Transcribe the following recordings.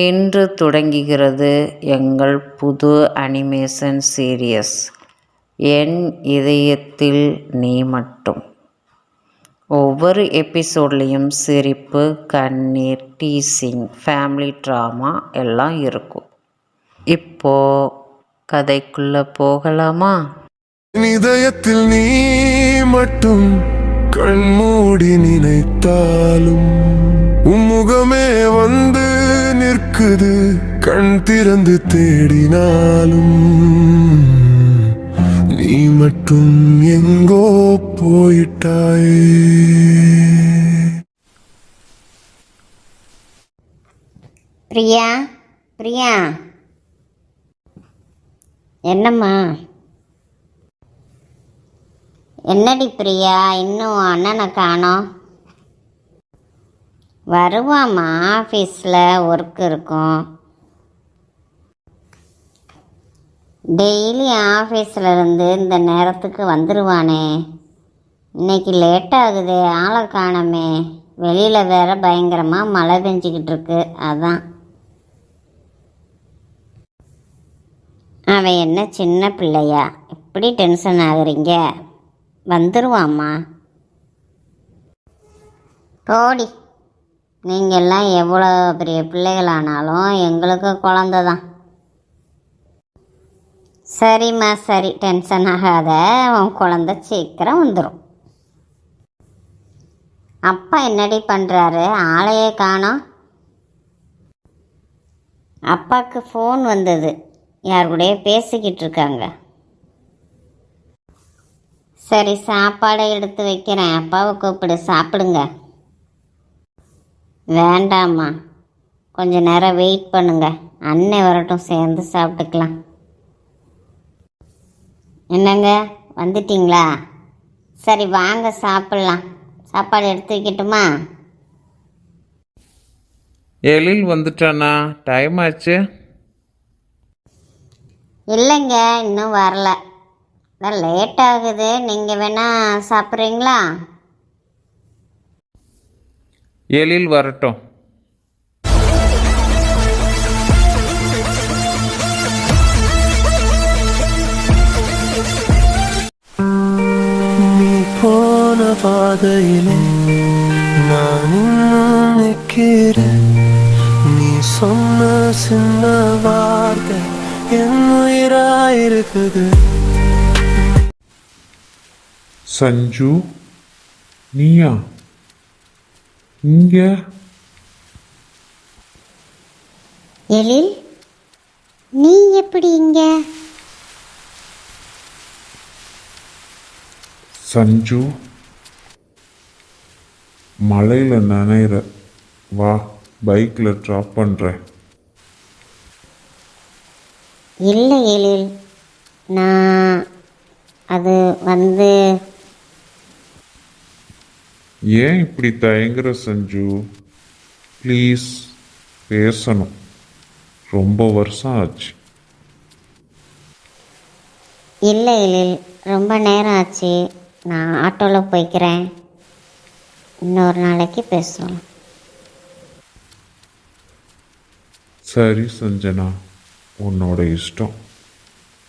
இன்று தொடங்குகிறது எங்கள் புது அனிமேஷன் சீரியஸ் என் இதயத்தில் நீ மட்டும். ஒவ்வொரு எபிசோட்லேயும் சிரிப்பு, கண்ணீர், டீசிங், ஃபேமிலி ட்ராமா எல்லாம் இருக்கும். இப்போ கதைக்குள்ள போகலாமா? இதயத்தில் நீ மட்டும், கண்மூடி நினைத்தாலும் உம்முகமே வந்து நிற்குது, கண் திறந்து தேடினாலும் நீ மட்டும் எங்கோ போயிட்டாயே. பிரியா, பிரியா, என்னம்மா? என்னடி பிரியா, இன்னும் அண்ணனை காணோம்? வருவாம்மா, ஆஃபீஸில் ஒர்க் இருக்கும். டெய்லி ஆஃபீஸில் இருந்து இந்த நேரத்துக்கு வந்துடுவானே. இன்னைக்கு லேட் ஆகுது, ஆளை காணோமே. வெளியில் வேற பயங்கரமாக மழை பெஞ்சிக்கிட்டு இருக்கு, அதான். அவன் என்ன சின்ன பிள்ளையா, இப்படி டென்ஷன் ஆகுறீங்க? வந்துடுவாம்மா. போடி, நீங்கள்லாம் எவ்வளோ பெரிய பிள்ளைகளானாலும் எங்களுக்கு குழந்த தான். சரிம்மா சரி, டென்ஷன் ஆகாத, உன் குழந்த சீக்கிரம் வந்துடும். அப்பா என்னடி பண்ணுறாரு? ஆளையே காணோம். அப்பாவுக்கு ஃபோன் வந்தது, யார் கூடயே பேசிக்கிட்டு இருக்காங்க. சரி, சாப்பாடை எடுத்து வைக்கிறேன், அப்பாவை கூப்பிடு, சாப்பிடுங்க. வேண்டாம்மா, கொஞ்ச நேரம் வெயிட் பண்ணுங்க, அண்ணன் வரட்டும், சேர்ந்து சாப்பிட்டுக்கலாம். என்னங்க, வந்துட்டிங்களா? சரி வாங்க சாப்பிட்லாம். சாப்பாடு எடுத்து வைக்கட்டுமா? எழில் வந்துட்டானா? டைம் ஆச்சு. இல்லைங்க, இன்னும் வரல, லேட் ஆகுது. நீங்கள் வேணா சாப்பிட்றீங்களா? எழில் வரட்டும். நீ போன பாதையிலே நான் இன்னும் நிற்கிறேன். நீ சொன்ன சின்ன வார்த்தை என் உயிராயிருக்குது. சஞ்சு, நீயா இங்க? எழில், நீ எப்படி இங்க? சஞ்சு, மழையில் நனைகிற, வா பைக்கில் ட்ராப் பண்ணுறேன். இல்லை எழில், நான் அது வந்து. ஏன் இப்படி தயங்குற சஞ்சு? ப்ளீஸ் பேசணும், ரொம்ப வருஷம் ஆச்சு. இல்லை எழில், ரொம்ப நேரம் ஆச்சு, நான் ஆட்டோவில் போய்க்கிறேன், இன்னொரு நாளைக்கு பேசுவோம். சரி சஞ்சனா, உன்னோட இஷ்டம்,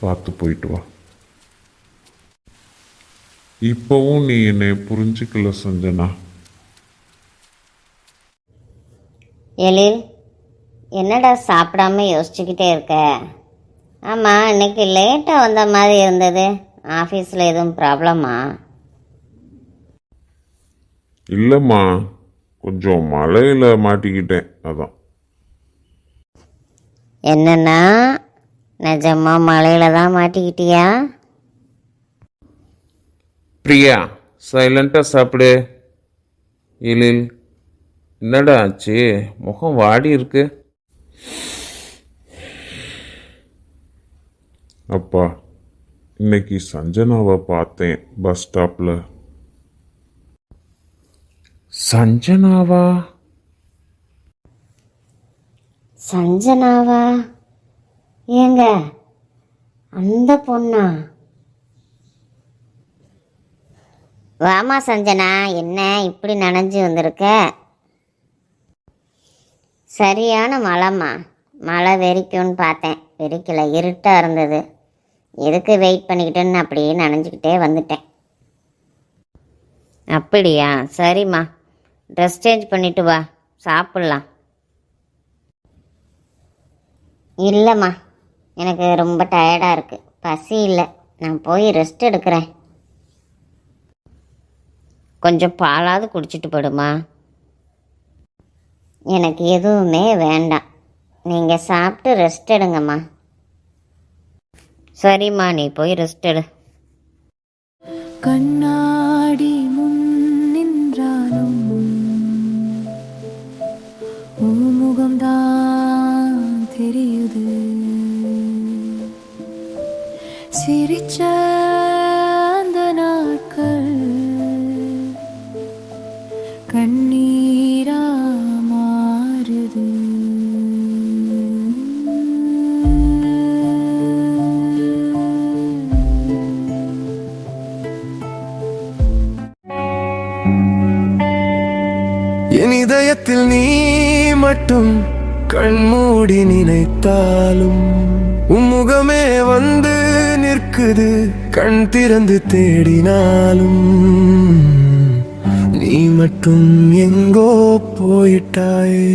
பார்த்து போயிட்டு வா. இப்போவும் நீ என்னை புரிஞ்சுக்கல சஞ்சனா. எழில், என்னடா சாப்பிடாம யோசிச்சுக்கிட்டே இருக்க? ஆமாம், இன்னைக்கு லேட்டாக வந்த மாதிரி இருந்தது, ஆஃபீஸில் எதுவும் ப்ராப்ளமா? இல்லைம்மா, கொஞ்சம் மழையில் மாட்டிக்கிட்டேன், அதான். என்னன்னா, நிஜமா மழையில் தான் மாட்டிக்கிட்டியா? பிரியா, சைலண்டாக சாப்பிடு. எழில், என்னடா ஆச்சு? முகம் வாடி இருக்கு. அப்பா, இன்னைக்கு சஞ்சனாவை பார்த்தேன் பஸ் ஸ்டாப்பில். சஞ்சனாவா? சஞ்சனாவா? ஏங்க, அந்த பொண்ணா? வாமா சஞ்சனா, என்ன இப்படி நனைஞ்சு வந்திருக்க? சரியான மழைம்மா. மழை வெறிக்கும்னு பார்த்தேன், வெறிக்கல, இருட்டாக இருந்தது. எதுக்கு வெயிட் பண்ணிக்கிட்டுன்னு அப்படியே நனைஞ்சிக்கிட்டே வந்துட்டேன். அப்படியா, சரிம்மா. ட்ரெஸ் சேஞ்ச் பண்ணிட்டு வா, சாப்பிட்லாம். இல்லைம்மா, எனக்கு ரொம்ப டயர்டாக இருக்குது, பசி இல்லை. நான் போய் ரெஸ்ட் எடுக்கிறேன். கொஞ்சம் பாலாவது குடிச்சிட்டு போடுமா. எனக்கு எதுவுமே வேண்டாம், நீங்கள் சாப்பிட்டு ரெஸ்ட் எடுங்கம்மா. சரிம்மா, நீ போய் ரெஸ்ட் எடு. கண்ணாடி முன் நின்றாலும் முகம்தான் தெரியுது. சிரிச்ச அந்த நாட்கள் கண்ணீரா மாறுது. என் இதயத்தில் நீ மட்டும் கண்மூடி நினைத்தாலும் உன் முகமே வந்து நிற்குது. கண் திறந்து தேடினாலும் நீ மட்டும் எங்கோ போயிட்டாயே.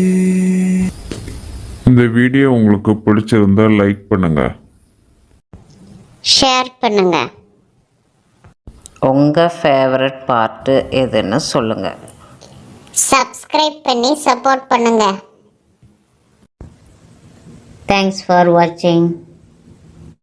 இந்த வீடியோ உங்களுக்கு பிடிச்சிருந்தா லைக் பண்ணுங்க, ஷேர் பண்ணுங்க. உங்கள் ஃபேவரட் பார்ட்டு எதுன்னு சொல்லுங்கள். சப்ஸ்கிரைப் பண்ணி சப்போர்ட் பண்ணுங்க. தேங்க்ஸ் ஃபார் வாட்சிங்.